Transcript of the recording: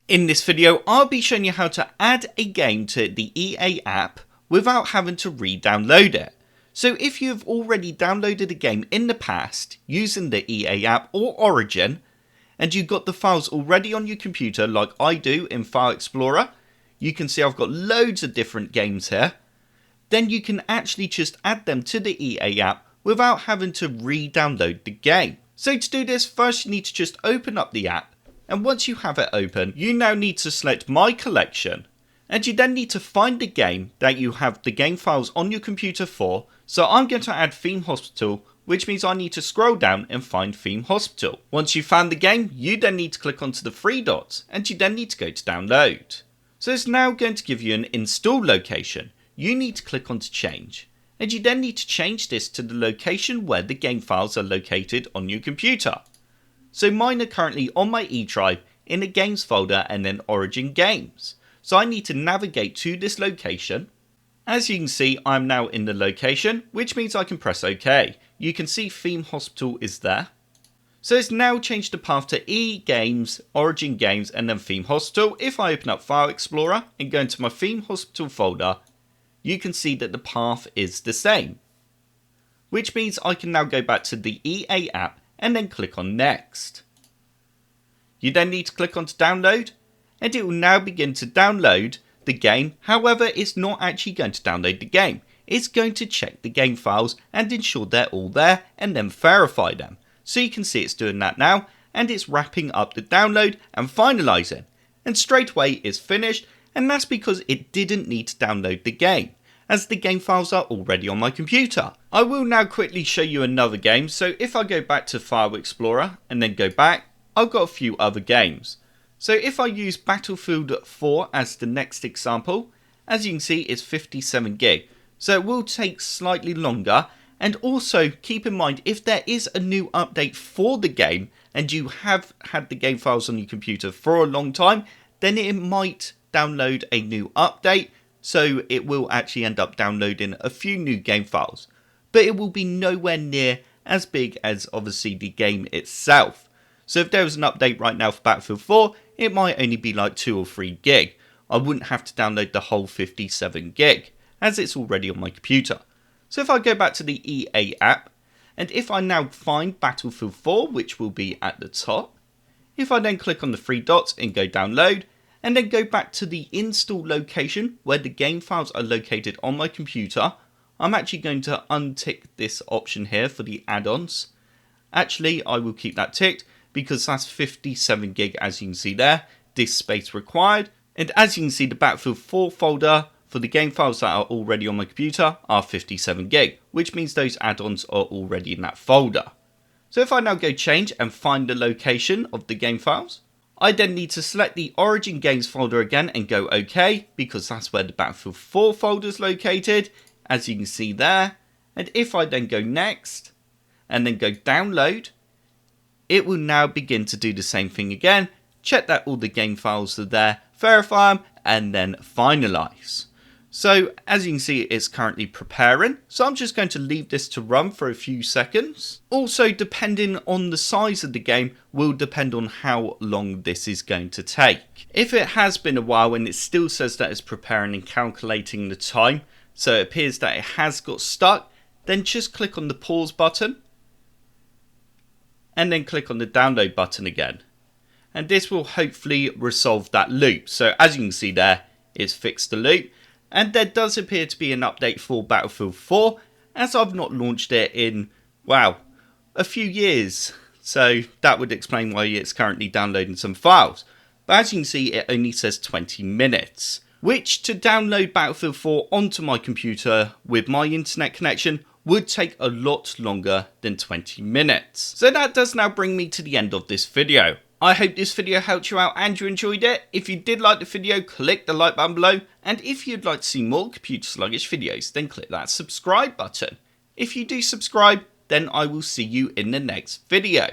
In this video, I'll be showing you how to add a game to the EA app without having to re-download it. So if you've already downloaded a game in the past using the EA app or Origin, and you've got the files already on your computer like I do in File Explorer, you can see I've got loads of different games here, then you can actually just add them to the EA app without having to re-download the game. So to do this, first you need to just open up the app. And once you have it open, you now need to select My Collection. And you then need to find the game that you have the game files on your computer for. So I'm going to add Theme Hospital, which means I need to scroll down and find Theme Hospital. Once you've found the game, you then need to click onto the three dots and you then need to go to download. So it's now going to give you an install location. You need to click onto change. And you then need to change this to the location where the game files are located on your computer. So mine are currently on my E drive in the games folder and then Origin Games. So I need to navigate to this location. As you can see, I'm now in the location, which means I can press OK. You can see Theme Hospital is there. So it's now changed the path to E Games, Origin Games and then Theme Hospital. If I open up File Explorer and go into my Theme Hospital folder, you can see that the path is the same. Which means I can now go back to the EA app and then click on Next. You then need to click on to download and it will now begin to download the game. However, it's not actually going to download the game. It's going to check the game files and ensure they're all there and then verify them. So you can see it's doing that now and it's wrapping up the download and finalizing. And straight away it's finished, and that's because it didn't need to download the game, as the game files are already on my computer. I will now quickly show you another game. So if I go back to File Explorer and then go back, I've got a few other games. So if I use Battlefield 4 as the next example, as you can see it's 57 gig. So it will take slightly longer, and also keep in mind if there is a new update for the game and you have had the game files on your computer for a long time, then it might download a new update. So it will actually end up downloading a few new game files, but it will be nowhere near as big as obviously the game itself. So if there was an update right now for Battlefield 4, it might only be like 2 or 3 gig. I wouldn't have to download the whole 57 gig as it's already on my computer. So if I go back to the EA app, and if I now find Battlefield 4, which will be at the top, if I then click on the three dots and go download, and then go back to the install location where the game files are located on my computer, I'm actually going to untick this option here for the add-ons. Actually, I will keep that ticked because that's 57 gig as you can see there, disk space required. And as you can see, the Battlefield 4 folder for the game files that are already on my computer are 57 gig, which means those add-ons are already in that folder. So if I now go change and find the location of the game files, I then need to select the Origin Games folder again and go OK, because that's where the Battlefield 4 folder is located, as you can see there. And if I then go next and then go download, it will now begin to do the same thing again. Check that all the game files are there, verify them and then finalize. So as you can see, it's currently preparing. So I'm just going to leave this to run for a few seconds. Also, depending on the size of the game will depend on how long this is going to take. If it has been a while and it still says that it's preparing and calculating the time, so it appears that it has got stuck, then just click on the pause button and then click on the download button again. And this will hopefully resolve that loop. So as you can see there, it's fixed the loop. And there does appear to be an update for Battlefield 4, as I've not launched it in, wow, a few years. So that would explain why it's currently downloading some files. But as you can see, it only says 20 minutes. Which, to download Battlefield 4 onto my computer with my internet connection, would take a lot longer than 20 minutes. So that does now bring me to the end of this video. I hope this video helped you out and you enjoyed it. If you did like the video, click the like button below. And if you'd like to see more computer sluggish videos, then click that subscribe button. If you do subscribe, then I will see you in the next video.